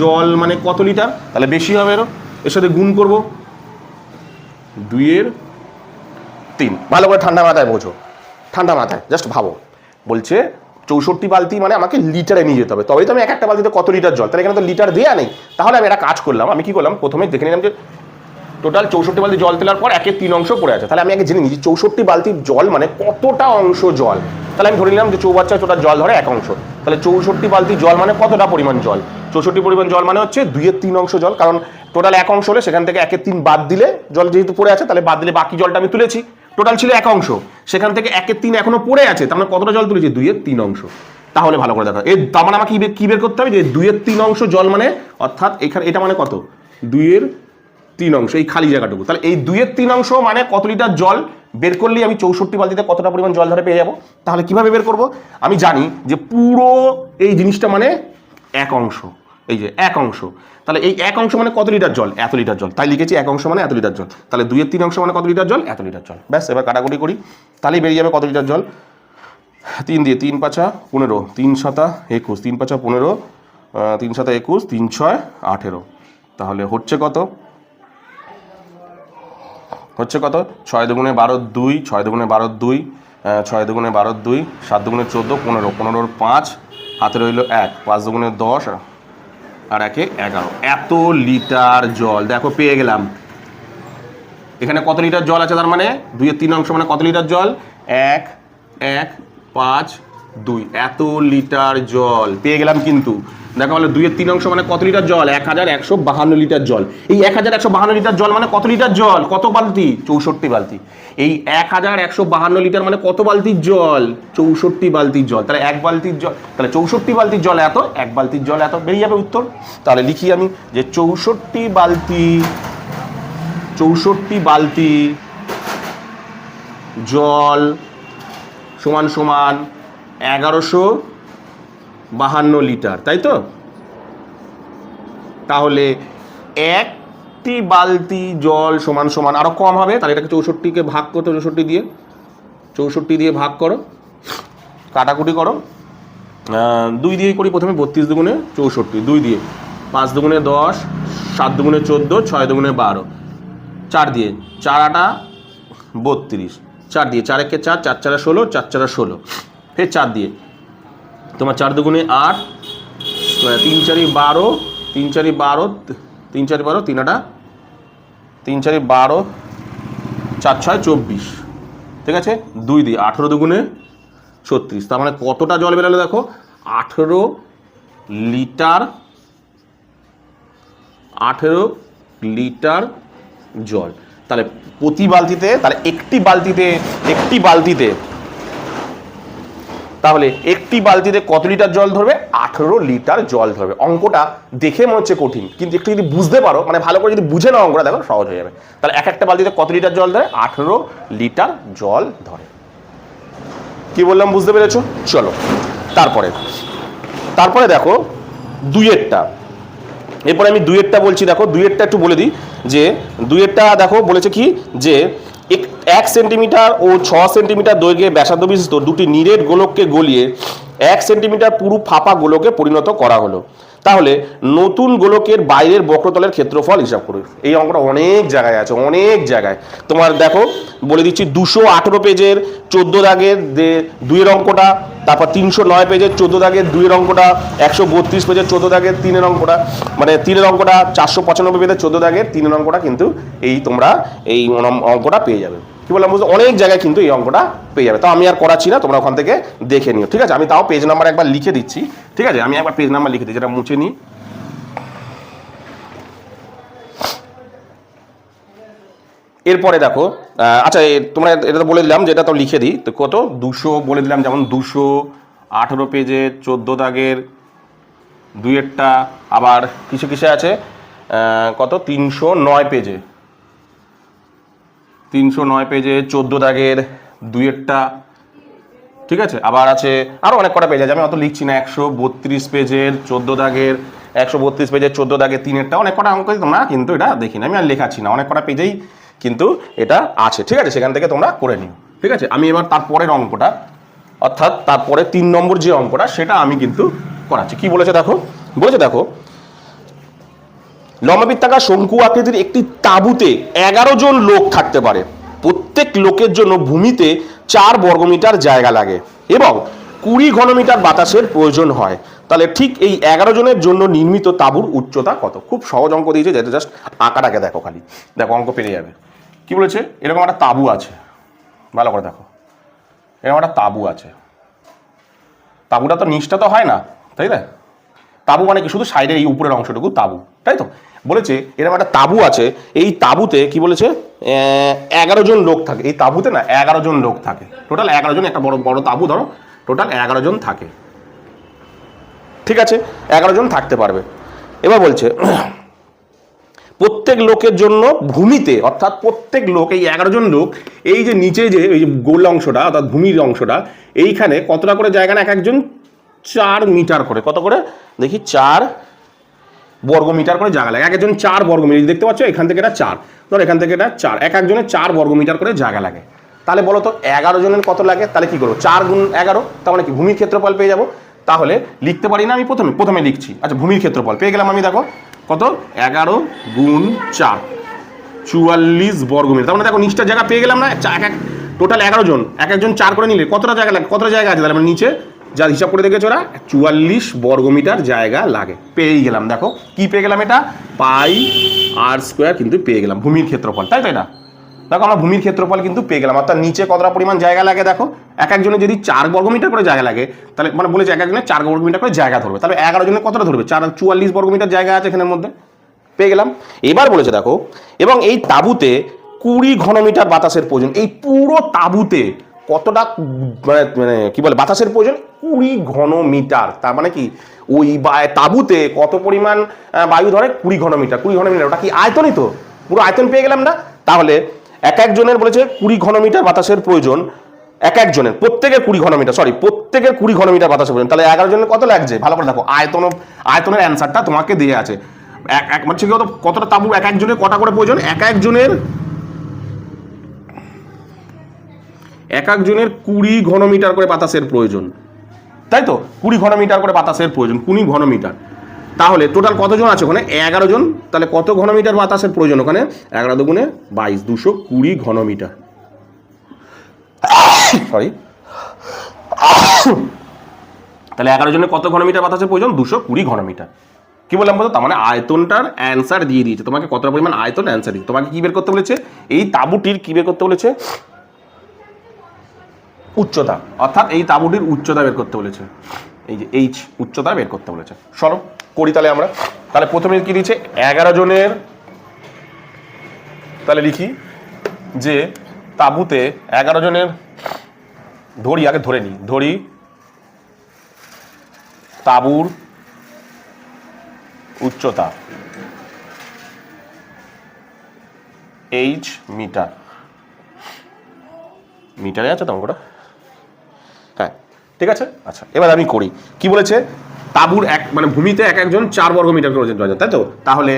S1: জল মানে কত লিটার, তাহলে বেশি হবে, এর সাথে গুণ করবো 2/3। ভালো করে ঠান্ডা মাথায় বোঝো, ঠান্ডা মাথায় জাস্ট ভাবো, বলছে 64 বালতি মানে আমাকে লিটারে নিয়ে যেতে হবে, তবেই তো আমি একটা বালতিতে কত লিটার জল, তাহলে এখানে তো লিটার দেওয়া নেই। তাহলে আমি একটা কাজ করলাম, আমি কি করলাম, প্রথমে দেখে নিলাম যে টোটাল 64 বালতি জল তোলার পর 1/3 অংশ পড়ে আছে। তাহলে আমি আগে জেনে নিই যে 64 বালতির জল মানে কতটা অংশ জল। তাহলে আমি ধরে নিলাম যে চৌবাচ্চায় টোটাল জল ধরে 1 অংশ, তাহলে 64 বালতি জল মানে কতটা পরিমাণ জল, 64 পরিমাণ জল মানে হচ্ছে 2/3 অংশ জল। কারণ টোটাল 1 অংশ হলে সেখান থেকে 1/3 বাদ দিলে, জল যেহেতু পড়ে আছে তাহলে বাদ দিলে বাকি জলটা আমি তুলেছি। টোটাল ছিল 1 অংশ, সেখান থেকে 1/3 এখনো পড়ে আছে, তার মানে কতটা জল তুলেছি, 2/3 অংশ। তাহলে ভালো করে দেখো, তার মানে আমাকে কি বের করতে হবে, যে 2/3 অংশ জল মানে, অর্থাৎ এখানে এটা মানে কত, 2/3 অংশ, এই খালি জায়গাটুকু। তাহলে এই 2/3 অংশ মানে কত লিটার জল বের করলেই আমি 64 বালতিতে কতটা পরিমাণ জল ধরে পেয়ে যাবো। তাহলে কিভাবে বের করব? আমি জানি যে পুরো এই জিনিসটা মানে এক অংশ, এই যে এক অংশ, তাহলে এই এক অংশ মানে কত লিটার জল? এত লিটার জল, তাই লিখেছি এক অংশ মানে এত লিটার জল। তাহলে 2/3 অংশ মানে কত লিটার জল? এত লিটার জল। ব্যাস, এবার কাটাকুটি করি, তাহলেই বেরিয়ে যাবে কত লিটার জল। 3 দিয়ে 3 5 15, 3 7 21, 3 5 15, 3 7 21, 3 6 18, তাহলে হচ্ছে কত? হচ্ছে কত? 6 দুগুণে 12 2, 6 দুগুণে 12 2, 6 দুগুণে 12 2, 7 দুগুণে 14, 15, 15 5, হাতে রইল 1, 5 দুগুণে 10 আর 1 11, এত লিটার জল দেখো পেয়ে গেলাম। এখানে কত লিটার জল আছে? তার মানে 2/3 অংশ মানে কত লিটার জল? 1 1 5 2, এত লিটার জল পেয়ে গেলাম। কিন্তু দেখো হলো 2/3 অংশ মানে কত লিটার জল? 1152 লিটার জল। এই 1152 লিটার জল মানে কত লিটার জল? কত বালতি? 64 বালতি। এই 1152 লিটার মানে কত বালতির জল? 64 বালতির জল। তাহলে এক বালতির জল, তাহলে 64 বালতির জল এত, এক বালতির জল এত, বেরিয়ে যাবে উত্তর। তাহলে লিখি আমি যে 64 বালতি জল সমান সমান 1152 লিটার, তাই তো? তাহলে একটি বালতি জল সমান সমান আরো কম হবে, তাহলে এটাকে 64কে ভাগ করতে, 64 দিয়ে ভাগ করো, কাটাকুটি করো। 2 দিয়ে করি প্রথমে, 32 দুগুণে 64, 2 দিয়ে 5 দুগুণে 10, 7 দুগুণে 14, 6 দুগুণে 12, 4 দিয়ে 4 8 32, 4 দিয়ে 4 1 4, 4 4 16, 4 4 16, ফের 4 দিয়ে তোমার 4 দুগুণে 8, 3 4 12, 3 4 12, 3 4 12, 3 8 3 4 12, 4 6 24, ঠিক আছে। 2 দিয়ে 18 দুগুণে 36, তার মানে কতটা জল বেরোলো দেখো? 18 লিটার, 18 লিটার জল। তাহলে প্রতি বালতিতে, তাহলে একটি বালতিতে তাহলে একটি বালতিতে কত লিটার জল ধরবে? 18 লিটার জল ধরবে। অঙ্কটা দেখে মনে হচ্ছে কঠিন, কিন্তু একটু যদি বুঝতে পারো, মানে ভালো করে যদি বুঝে নাও অঙ্কটা, দেখো সহজ হয়ে যাবে। তাহলে এক একটা বালতিতে কত লিটার জল ধরে? 18 লিটার জল ধরে। কি বললাম বুঝতে পেরেছো? চলো তারপরে দেখো দুইয়েরটা। এরপরে আমি দুইয়েরটা বলছি, দেখো দুইয়েরটা একটু বলে দিই যে দুইয়েরটা দেখো বলেছে কি যে 1 সেন্টিমিটার ও 6 সেন্টিমিটার দৈর্ঘ্যে ব্যাসার্ধ বিশিষ্ট দুটি নিরেট গোলককে গলিয়ে 1 সেন্টিমিটার পুরু ফাঁপা গোলকে পরিণত করা হলো। তাহলে নতুন গোলকের বাইরের বক্রতলের ক্ষেত্রফল হিসাব করবে। এই অঙ্কটা অনেক জায়গায় আছে, অনেক জায়গায়। তোমার দেখো বলে দিচ্ছি, 218 পেজের 14 দাগের 2 এর অঙ্কটা, তারপর 309 পেজের 14 দাগের 2 এর অঙ্কটা, 132 পেজের 14 দাগের 3 এর অঙ্কটা, মানে 3 এর অঙ্কটা, 495 পেজের 14 দাগের 3 এর অঙ্কটা কিন্তু এই তোমরা এই অঙ্কটা পেয়ে যাবে। কি বললাম বুঝতে? অনেক জায়গায় কিন্তু এই অঙ্কটা পেয়ে যাবে। তাও আমি আর করাচ্ছি না, তোমরা ওখান থেকে দেখে নিও, ঠিক আছে। আমি তাও পেজ নাম্বার একবার লিখে দিচ্ছি, ঠিক আছে। আমি একবার পেজ নাম্বার লিখে দিচ্ছি, যেটা মুছে নিই। এরপরে দেখো, আচ্ছা তোমরা এটা তো বলে দিলাম যে এটা তো লিখে দিই, তো কত 200 বলে দিলাম, যেমন 218 পেজের 14 দাগের 2-এরটা, আবার কিছু আছে কত 309 পেজে 14 দাগের 2-এরটা, ঠিক আছে। আবার আছে আরও অনেক কটা পেজ আছে, আমি অত লিখছি না। 132 পেজের 14 দাগের, 132 পেজের 14 দাগের 3-এরটা, অনেক কটা অঙ্ক তোমরা কিন্তু এটা দেখি না, আমি আর লেখাচ্ছি না, অনেক কটা পেজেই কিন্তু এটা আছে, ঠিক আছে। সেখান থেকে তোমরা করে নিও, ঠিক আছে। আমি এবার তারপরের অঙ্কটা, অর্থাৎ তারপরে 3 নম্বর যে অঙ্কটা, সেটা আমি কিন্তু করাচ্ছি। কি বলেছে দেখো, লম্বাবৃত্তাকার শঙ্কু আকৃতির একটি তাঁবুতে 11 জন লোক থাকতে পারে। প্রত্যেক লোকের জন্য ভূমিতে 4 বর্গমিটার জায়গা লাগে এবং 20 ঘনমিটার বাতাসের প্রয়োজন হয়। তাহলে ঠিক এই 11 জনের জন্য নির্মিত তাঁবুর উচ্চতা কত? খুব সহজ অঙ্ক দিয়েছে, যেটা জাস্ট আঁকাটাকে দেখো, খালি দেখো অঙ্ক পেরে যাবে। কি বলেছে? এরকম একটা তাঁবু আছে, ভালো করে দেখো, এরকম একটা তাঁবু আছে। তাঁবুটা তো নিচটা তো হয় না, তাই না? তাঁবু মানে কি? শুধু সাইডের এই উপরের অংশটুকু তাঁবু, তাই তো? বলেছে এরকম একটা তাঁবু আছে, এই তাঁবুতে কি বলেছে 11 জন লোক থাকে। এই তাঁবুতে না 11 জন লোক থাকে, টোটাল 11 জন। একটা বড় বড় তাঁবু ধরো, টোটাল 11 জন থাকে, ঠিক আছে। 11 জন থাকতে পারবে। এবার বলছে প্রত্যেক লোকের জন্য ভূমিতে, অর্থাৎ প্রত্যেক লোক, এই 11 জন লোক, এই যে নিচে যে এই গোল অংশটা অর্থাৎ ভূমির অংশটা, এইখানে কতটা করে জায়গা না, এক একজন 4 মিটার করে, কত করে দেখি 4 বর্গ মিটার করে জায়গা লাগে, এক একজন 4 বর্গ মিটার, দেখতে পাচ্ছ এখান থেকে এটা 4, ধর এখান থেকে এটা 4, এক একজনের 4 বর্গ মিটার করে জায়গা লাগে। তাহলে বলো তো 11 জনের কত লাগে? তাহলে কি করবো, 4 গুণ 11, তার মানে কি ভূমির ক্ষেত্রফল পেয়ে যাবো। তাহলে লিখতে পারি না আমি প্রথমে লিখছি। আচ্ছা, ভূমির ক্ষেত্রফল পেয়ে গেলাম আমি, দেখো কত, 11 গুণ 4, 44 বর্গ মিটার। তার মানে দেখো নিচটা জায়গা পেয়ে গেলাম না, টোটাল 11 জন, এক একজন 4 করে নিলে কতটা জায়গা লাগে, কতটা জায়গা আছে, তাহলে মানে নিচে যা হিসাব করে দেখেছো ওরা 44 বর্গ মিটার জায়গা লাগে। পেয়েই গেলাম, দেখো কি পেয়ে গেলাম, এটা পাই আর স্কোয়ার কিন্তু পেয়ে গেলাম ভূমির ক্ষেত্রফল, তাই তো? এটা দেখো আমরা ভূমির ক্ষেত্রফল কিন্তু পেয়ে গেলাম, অর্থাৎ নিচে কতটা পরিমাণ জায়গা লাগে দেখো, এক একজনের যদি 4 বর্গ মিটার করে জায়গা লাগে, তাহলে মানে বলেছে এক একজনের 4 বর্গ মিটার করে জায়গা ধরবে, তাহলে 11 জনের কতটা ধরবে, 44 বর্গ মিটার জায়গা আছে এখানের মধ্যে, পেয়ে গেলাম। এবার বলেছে দেখো, এবং এই তাঁবুতে 20 ঘনমিটার বাতাসের প্রয়োজন। এই পুরো তাঁবুতে কতটা মানে কি বলে বাতাসের প্রয়োজন, 20 ঘনমিটার। তার মানে কি ওই তাঁবুতে কত পরিমাণ বায়ু ধরে, 20 ঘনমিটার। 20 ঘনমিটার ওটা কি আয়তনই তো, পুরো আয়তন পেয়ে গেলাম না। তাহলে এক একজনের বলেছে 20 ঘনমিটার বাতাসের প্রয়োজন, এক একজনের, প্রত্যেকের 20 ঘনমিটার, প্রত্যেকের 20 ঘনমিটার বাতাসের প্রয়োজন। তাহলে 11 জনের কত লাগছে, ভালো করে দেখো, আয়তনের অ্যান্সারটা তোমাকে দিয়ে আছে। মানে কতটা তাঁবু, এক একজনের কটা করে প্রয়োজন, এক একজনের 20 ঘনমিটার করে বাতাসের প্রয়োজন, তাই তো? 20 ঘনমিটার করে বাতাসের প্রয়োজন, 20 ঘনমিটার। তাহলে টোটাল কতজন আছে ওখানে, 11 জন। তাহলে কত ঘনমিটার বাতাসের প্রয়োজন ওখানে, 11 দুগুণে 22, 220 ঘনমিটার। সরি, তাহলে 11 জনের কত ঘনমিটার বাতাসের প্রয়োজন, 220 ঘনমিটার। কি বললাম বলতো, তার মানে আয়তনটার অ্যান্সার দিয়ে দিয়েছে তোমাকে, কতটা পরিমাণ আয়তন অ্যান্সার দিয়েছে তোমাকে। কি বের করতে বলেছে, এই তাঁবুটির কি বের করতে বলেছে, উচ্চতা, অর্থাৎ এই তাঁবুটির উচ্চতা বের করতে বলেছে, এই যে এইচ উচ্চতা বের করতে বলেছে। চলো করি তাহলে আমরা। তাহলে প্রথমে কি দিয়েছে, 11 জনের, তাহলে লিখি যে তাঁবুতে 11 জনের, ধরি আগে ধরে নিই, ধরি তাঁবুর উচ্চতা এইচ মিটার, মিটারে আছে তো অঙ্কটা, হ্যাঁ ঠিক আছে। আচ্ছা এবার আমি করি, কি বলেছে, তাঁবুর মানে ভূমিতে এক একজন 4 বর্গ মিটার করে প্রয়োজন, তাই তো? তাহলে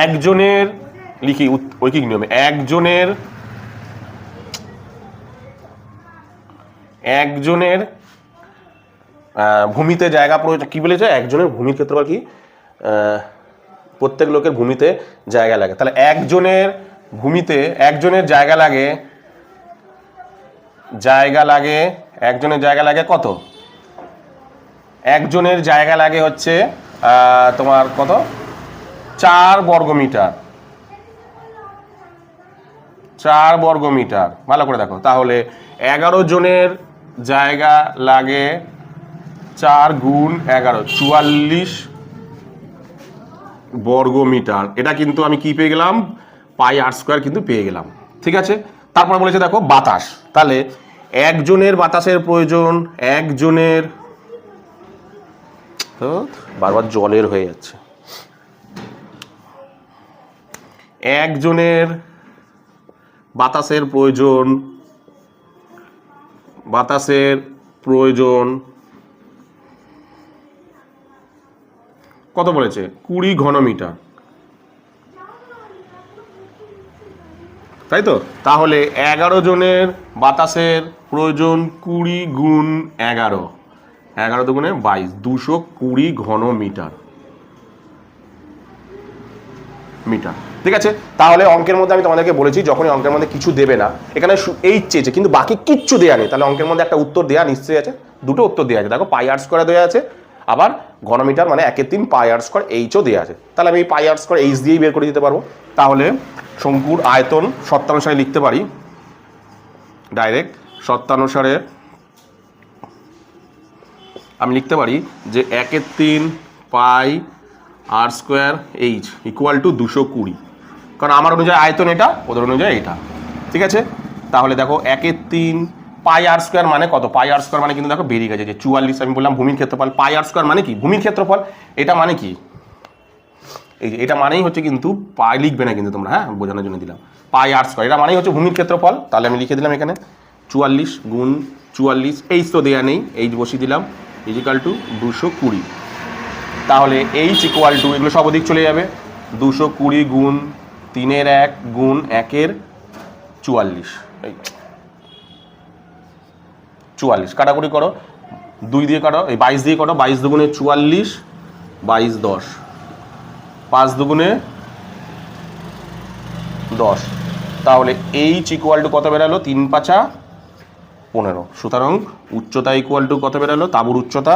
S1: একজনের লিখি ঐকিক নিয়মে, একজনের ভূমিতে জায়গা প্রয়োজন, কি বলেছে, একজনের ভূমির ক্ষেত্রফল কি, প্রত্যেক লোকের ভূমিতে জায়গা লাগে। তাহলে একজনের ভূমিতে একজনের জায়গা লাগে, একজনের জায়গা লাগে কত, একজনের জায়গা লাগে হচ্ছে তোমার কত, 4 বর্গ মিটার, 4 বর্গ মিটার। ভালো করে দেখো, তাহলে 11 জনের জায়গা লাগে 4 গুণ 11, 44 বর্গ মিটার। এটা কিন্তু আমি কি পেয়ে গেলাম, পাই আর স্কোয়ার কিন্তু পেয়ে গেলাম, ঠিক আছে। তারপর বলেছে দেখো বাতাস, তাহলে একজনের বাতাসের প্রয়োজন, একজনের, তো বারবার জলের হয়ে যাচ্ছে, একজনের বাতাসের প্রয়োজন কত বলেছে, 20 ঘনমিটার, তাই তো? তাহলে 11 জনের বাতাসের প্রয়োজন 20 গুণ 11, 11 দুগুণে 22, 220 ঘনমিটার, ঠিক আছে। তাহলে অঙ্কের মধ্যে আমি তোমাদেরকে বলেছি, যখনই অঙ্কের মধ্যে কিছু দেবে না, এখানে এইচ চেয়েছে কিন্তু বাকি কিচ্ছু দেওয়া নেই, তাহলে অঙ্কের মধ্যে একটা উত্তর দেওয়া নিশ্চয়ই আছে, দুটো উত্তর দেওয়া আছে। দেখো পাই আর স্কোয়ার দেওয়া আছে, আবার ঘনমিটার মানে 1/3 পাই আর স্কোয়ার এইচও দেওয়া আছে। তাহলে আমি পাই আর স্কোয়ার এইচ দিয়েই বের করে দিতে পারবো। তাহলে শঙ্কুর আয়তন সত্তানুসারে লিখতে পারি, ডাইরেক্ট সত্তানুসারে আমি লিখতে পারি যে 1/3 পাই আর স্কোয়ার এইচ ইকুয়াল টু 220, কারণ আমার অনুযায়ী আয়তন এটা, ওদের অনুযায়ী এটা, ঠিক আছে। তাহলে দেখো 1/3 পাই আর স্কোয়ার মানে কত, পাই আর স্কোয়ার মানে কিন্তু দেখো বেরিয়ে গেছে যে 44, আমি বললাম ভূমির ক্ষেত্রফল, পাই আর স্কোয়ার মানে কি ভূমির ক্ষেত্রফল, এটা মানে কি এই যে এটা মানেই হচ্ছে কিন্তু পাই লিখবে না কিন্তু তোমরা, হ্যাঁ বোঝানোর জন্য দিলাম পাই আর স্কয়ার, এটা মানেই হচ্ছে ভূমির ক্ষেত্রফল। তাহলে আমি লিখে দিলাম এখানে 44 গুণ 44, এইচ তো দেওয়া নেই, এইচ বসিয়ে দিলাম ইজিক্যাল টু 220। তাহলে এইচ ইকুয়াল টু এগুলো সব ওদিক চলে যাবে, 220 গুণ 3-এর 1 গুণ 1-এর 44, এই 44 কাটাকুটি করো, 2 দিয়ে কাটো, এই 22 দিয়ে কাটো, 22 দুগুণে 44, 22 10, 5 দুগুণে 10। তাহলে এইচ ইকুয়াল টু কত বেরালো, 3-5 15। সুতরাং উচ্চতা ইকুয়াল টু কত বেরালো, তাঁবুর উচ্চতা,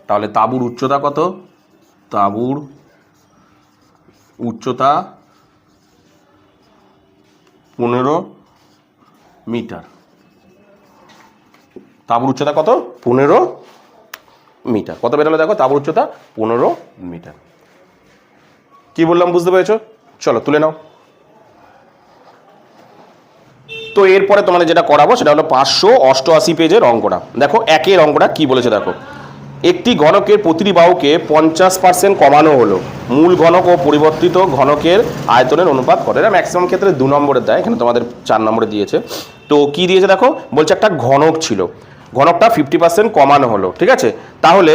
S1: তাহলে তাঁবুর উচ্চতা কত, তাঁবুর উচ্চতা 15 মিটার। তাঁবুর উচ্চতা কত, 15 মিটার। কত বেরোলো দেখো, তাঁবুর উচ্চতা 15 মিটার। কি বললাম বুঝতে পেরেছো? চলো তুলে নাও। তো এরপরে তোমাদের যেটা করাবো সেটা হলো 588 পেজের অঙ্কটা। দেখো একের অঙ্কটা কি বলেছে দেখো, একটি ঘনকের প্রতিটি বাহুকে 50% কমানো হলো, মূল ঘনক ও পরিবর্তিত ঘনকের আয়তনের অনুপাত করে। এটা ম্যাক্সিমাম ক্ষেত্রে 2 নম্বরে দেয়, এখানে তোমাদের 4 নম্বরে দিয়েছে। তো কি দিয়েছে দেখো, বলছে একটা ঘনক ছিল, ঘনকটা 50% কমানো হলো, ঠিক আছে। তাহলে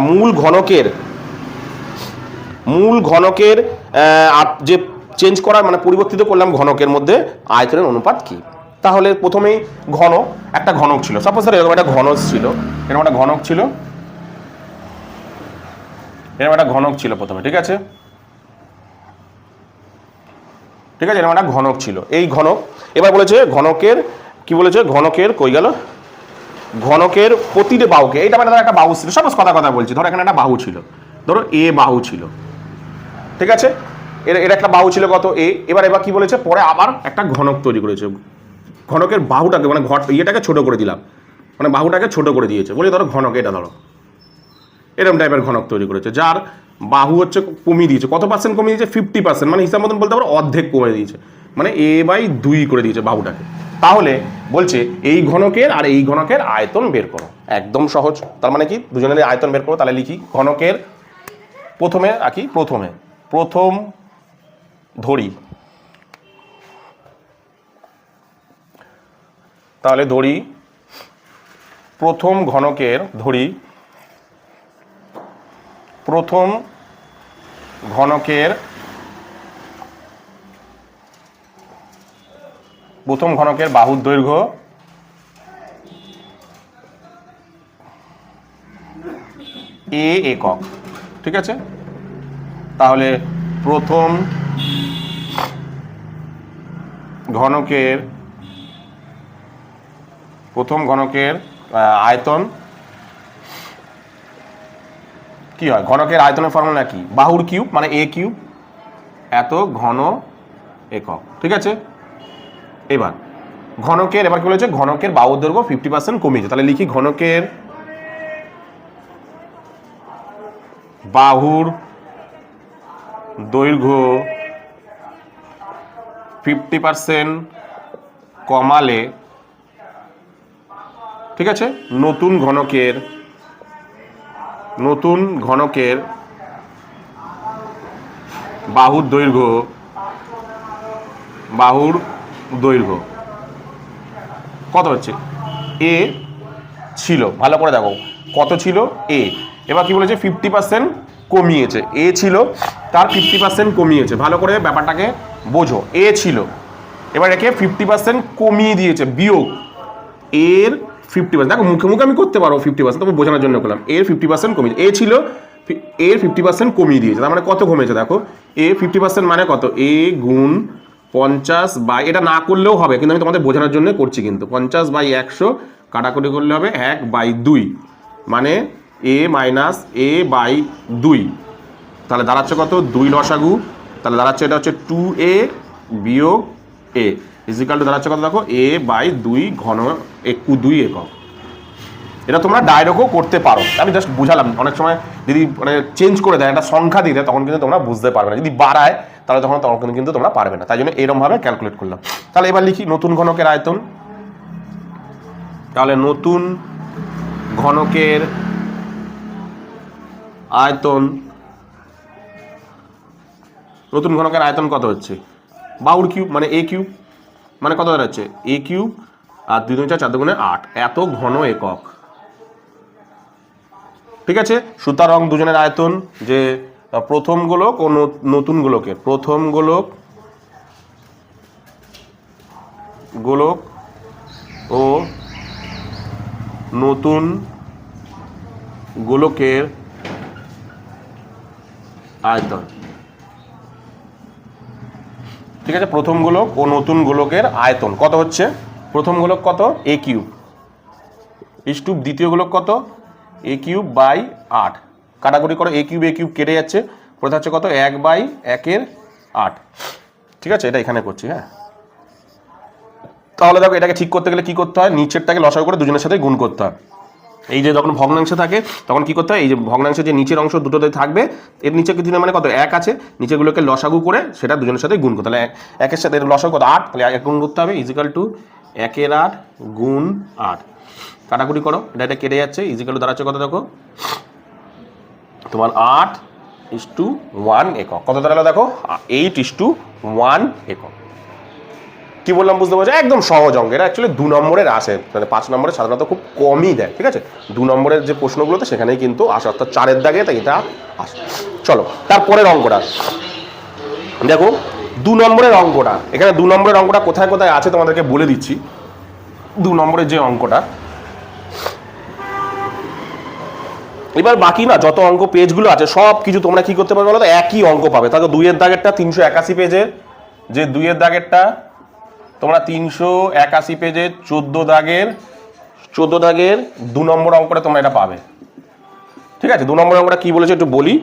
S1: মূল ঘনকের যে চেঞ্জ করা মানে পরিবর্তিত করলাম ঘনকের মধ্যে আয়তনের অনুপাত কি। তাহলে প্রথমেই একটা ঘনক ছিল, সাপোজ এরকম একটা ঘনক ছিল, এরকম একটা ঘনক ছিল, এরকম একটা ঘনক ছিল প্রথমে, ঠিক আছে, ঠিক আছে, এরকম একটা ঘনক ছিল। এই ঘনক এবার বলেছে ঘনকের কি বলেছে, ঘনকের কই গেল, ঘনকের প্রতিটি বাহুকে, এইটা মানে ধরো একটা বাহু ছিল, সাপোজ কথা বলছি, ধরো এখানে একটা বাহু ছিল, ধরো এ বাহু ছিল, ঠিক আছে, এর একটা বাহু ছিল কত এ। এবার কি বলেছে, পরে আবার একটা ঘনক তৈরি করেছে, ঘনকের বাহুটাকে মানে ইয়েটাকে ছোট করে দিলাম, মানে বাহুটাকে ছোট করে দিয়েছে, বলি ধরো ঘনক এটা ধরো এরকম টাইপের ঘনক তৈরি করেছে, যার বাহু হচ্ছে কমিয়ে দিয়েছে, কত পার্সেন্ট কমিয়ে দিয়েছে, 50%, মানে হিসাব মতন বলতে পারো অর্ধেক কমে দিয়েছে, মানে a/2 করে দিয়েছে বাহুটাকে। তাহলে বলছে এই ঘনকের আর এই ঘনকের আয়তন বের করো, একদম সহজ। তার মানে কি, দুজনের আয়তন বের করো। তাহলে লিখি ঘনকের প্রথমে আঁকি, প্রথম ধরি, তাহলে ধরি প্রথম ঘনকের বাহুর দৈর্ঘ্য a একক, ঠিক আছে। তাহলে প্রথম ঘনকের আয়তন কি হয়, ঘনকের আয়তনের ফর্মুলা কি, বাহুর কিউব মানে a কিউব এত ঘন একক, ঠিক আছে। এবার কি বলেছে, ঘনকের বাহুর দৈর্ঘ্য 50% কমিয়েছে, তাহলে লিখি ঘনকের বাহুর দৈর্ঘ্য 50% কমালে, ঠিক আছে, নতুন ঘনকের বাহুর দৈর্ঘ্য কত হচ্ছে, এ ছিল, ভালো করে দেখো কত ছিল এ। এবার কি বলেছে, 50% কমিয়েছে, এ ছিল তার 50% কমিয়েছে, ভালো করে ব্যাপারটাকে বোঝো। এ ছিল, এবার একে 50% কমিয়ে দিয়েছে, বিয়োগ এর 50%, দেখো মুখে আমি করতে পারো 50%, তবে বোঝানোর জন্য করলাম, এর 50% কমিয়েছে, এ ছিল এর 50% কমিয়ে দিয়েছে, তার মানে কত কমেছে দেখো, এ 50% মানে কত, এ গুণ 50 বাই, এটা না করলেও হবে কিন্তু আমি তোমাদের বোঝানোর জন্য করছি, কিন্তু 50/100 কাটাকুটি করলে হবে 1/2, মানে a-a/2, তাহলে দাঁড়াচ্ছে কত, 2 লসাগু, তাহলে দাঁড়াচ্ছে এটা হচ্ছে 2a বিয়োগ a ইজিক্যাল টু দাঁড়াচ্ছে কত দেখো, a/2 ঘন 2 একক। এটা তোমরা ডাইরেক্টও করতে পারো, আমি জাস্ট বুঝালাম। অনেক সময় যদি মানে চেঞ্জ করে দেয়, একটা সংখ্যা দিয়ে দেয়, তখন কিন্তু তোমরা বুঝতে পারবে না, যদি বাড়ায় তাহলে তখন কিন্তু তোমরা পারবে না, তাই জন্য এরকমভাবে ক্যালকুলেট করলাম। তাহলে এবার লিখি নতুন ঘনকের আয়তন, তাহলে নতুন ঘনকের আয়তন, নতুন ঘনকের আয়তন কত হচ্ছে, বাহুর কিউব মানে এ কিউব, মানে কত দাঁড়াচ্ছে এ কিউব আর 2 × 4 = 8, এত ঘন একক। ঠিক আছে, সুতরাং দুজনের আয়তন যে প্রথম গোলক ও নতুন গোলকের, প্রথম গোলক ও নতুন গোলকের আয়তন। ঠিক আছে, প্রথম গোলক ও নতুন গোলকের আয়তন কত হচ্ছে, প্রথম গোলক কত এ কিউব ইস টু দ্বিতীয় গোলক কত এ কিউব বাই 8, কাটাকুটি করো, এ কিউব কেটে যাচ্ছে, পড়ে থাকছে কত 1/8। ঠিক আছে, এটা এখানে করছি। হ্যাঁ, তাহলে দেখো এটাকে ঠিক করতে গেলে কি করতে হয়, নিচেরটাকে লসাগু করে দুজনের সাথে গুণ করতে হয়। এই যে যখন ভগ্নাংশে থাকে তখন কি করতে হয়, এই যে ভগ্নাংশে যে নিচের অংশ দুটোতে থাকবে, এর নিচে কিছু মানে কত 1 আছে, নিচেগুলোকে লসাগু করে সেটা দুজনের সাথে গুণ করতে, তাহলে 1-এর সাথে লসাগু কত 8, তাহলে 1 গুণ করতে হবে ইজিক্যাল টু 1/8 গুণ 8, কাটাকুটি করো, এটা কেটে যাচ্ছে, ইজিক্যাল টু দাঁড়াচ্ছে কত দেখো তোমার 8:1 একক। কত দাঁড়ালো দেখো 8:1 একক। কি বললাম বুঝতে পারছো, একদম সহজ অঙ্ক। এটা অ্যাকচুয়ালি 2 নম্বরের আসে, মানে 5 নম্বরে সাধারণত খুব কমই দেয়। ঠিক আছে, 2 নম্বরের যে প্রশ্নগুলোতে সেখানেই কিন্তু আসে, অর্থাৎ 4-এর দাগে তাই এটা আসে। চলো তারপরের অঙ্কটা দেখো, 2 নম্বরের অঙ্কটা। এখানে 2 নম্বরের অঙ্কটা কোথায় কোথায় আছে তোমাদেরকে বলে দিচ্ছি। 2 নম্বরের যে অঙ্কটা, এবার বাকি না যত অঙ্ক পেজগুলো আছে সব কিছু তোমরা কি করতে পারবে বলো তো, একই অঙ্ক পাবে। তাহলে 2-এর দাগেরটা 381 পেজের, যে 2-এর দাগেরটা তোমরা 381 পেজে 14 দাগের 2 নম্বর অঙ্কটা তোমরা এটা পাবে। ঠিক আছে, 2 নম্বর অঙ্কটা কি বলেছে একটু বলি,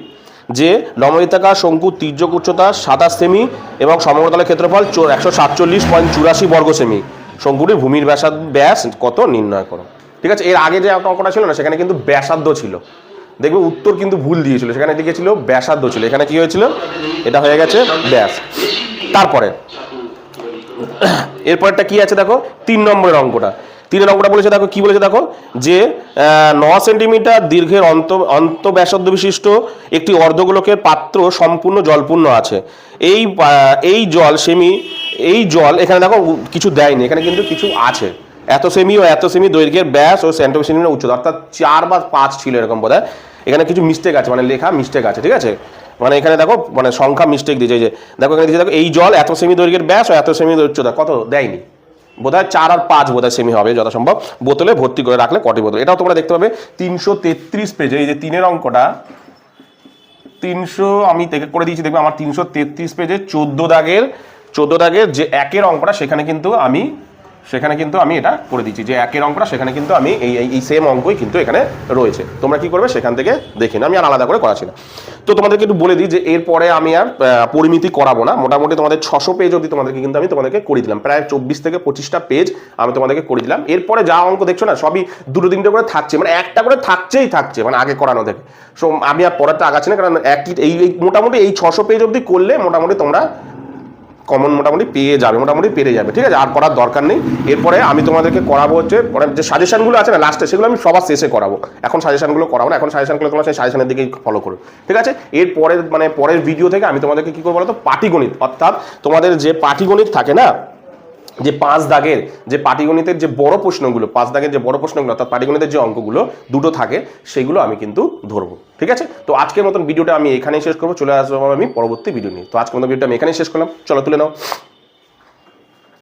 S1: যে লম্ববৃত্তাকার শঙ্কুর তির্যক উচ্চতা 27 সেমি এবং সমতলের ক্ষেত্রফল 147.84 বর্গ সেমি, শঙ্কুটির ভূমির ব্যাস কত নির্ণয় করো। ঠিক আছে, এর আগে যে অঙ্কটা ছিল না সেখানে কিন্তু ব্যাসার্ধ ছিল, দেখবে উত্তর কিন্তু ভুল দিয়েছিল, সেখানে লিখেছিল ব্যাসার্ধ ছিল, এখানে কি হয়েছিল এটা হয়ে গেছে ব্যাস। তারপরে এরপরটা কি আছে দেখো, 3 নম্বরের অঙ্কটা। 3-এর অঙ্কটা বলেছে দেখো, কি বলেছে দেখো, যে 9 সেন্টিমিটার দীর্ঘের অন্তঃব্যাসার্ধ বিশিষ্ট একটি অর্ধগোলকের পাত্র সম্পূর্ণ জলপূর্ণ আছে। এই জল এখানে দেখো কিছু দেয়নি, এখানে কিন্তু কিছু আছে, এত সেমি ও এত সেমি দৈর্ঘ্যের ব্যাস ও সেন্টিমিটার উচ্চতা, অর্থাৎ 4 বা 5 ছিল এরকম বোধহয়। এখানে কিছু মিস্টেক আছে, মানে লেখা মিস্টেক আছে। ঠিক আছে, মানে এখানে দেখো মানে সংখ্যা মিস্টেক দিয়েছে, যে দেখো এখানে দিয়েছে দেখো এই জল এত সেমি দৈর্ঘ্যের ব্যাস ও এত সেমি উচ্চতা, কত দেয়নি, বোধহয় 4 আর 5 বোধহয় সেমি হবে যথাসম্ভব, বোতলে ভর্তি করে রাখলে কটি বোতল। এটাও তোমরা দেখতে পাবে 333 পেজে, এই যে 3-এর অঙ্কটা 300 আমি থেকে করে দিয়েছি, দেখবে আমার 333 পেজে 14 দাগের যে 1-এর অঙ্কটা সেখানে কিন্তু আমি এটা করে দিচ্ছি, যে 1-এর অঙ্কটা সেখানে কিন্তু আমি এই সেম অঙ্কই কিন্তু এখানে রয়েছে। তোমরা কি করবে সেখান থেকে দেখে নাও, আমি আর আলাদা করে করাচ্ছি না। তো তোমাদেরকে একটু বলে দিই যে এরপরে আমি আর পরিমিতি করাবো না, মোটামুটি তোমাদের 600 পেজ অবধি তোমাদেরকে করে দিলাম, প্রায় 24 থেকে 25টা পেজ আমি তোমাদেরকে করে দিলাম। এরপরে যা অঙ্ক দেখছো না সবই 2-3টে করে থাকছে, মানে একটা করে থাকছে মানে আগে করানো থেকে। সো আমি আর পরেরটা আগাচ্ছি না, কারণ এই মোটামুটি এই 600 পেজ অবধি করলে মোটামুটি তোমরা কমন মোটামুটি পেরে যাবে। ঠিক আছে, আর করার দরকার নেই। এরপরে আমি তোমাদেরকে করাবো হচ্ছে পরে যে সাজেশনগুলো আছে না লাস্টে, সেগুলো আমি সবার শেষে করাবো। এখন সাজেশনগুলো করাবো না, এখন সাজেশনগুলো তোমরা সেই সাজেশনের দিকেই ফলো করো। ঠিক আছে, পরের ভিডিও থেকে আমি তোমাদেরকে কি করবো বলো তো, পাটিগণিত, অর্থাৎ তোমাদের যে পাটিগণিত থাকে না, যে 5 দাগের যে পাটিগণিতের যে বড় প্রশ্নগুলো, 5 দাগের যে বড় প্রশ্নগুলো অর্থাৎ পাটিগণিতের যে অঙ্কগুলো দুটো থাকে সেগুলো আমি কিন্তু ধরবো। ঠিক আছে, তো আজকের মতন ভিডিওটা আমি এখানেই শেষ করবো, চলে আসবো আমি পরবর্তী ভিডিও নিয়ে। তো আজকের মতো ভিডিওটা আমি এখানেই শেষ করলাম, চলো তুলে নাও।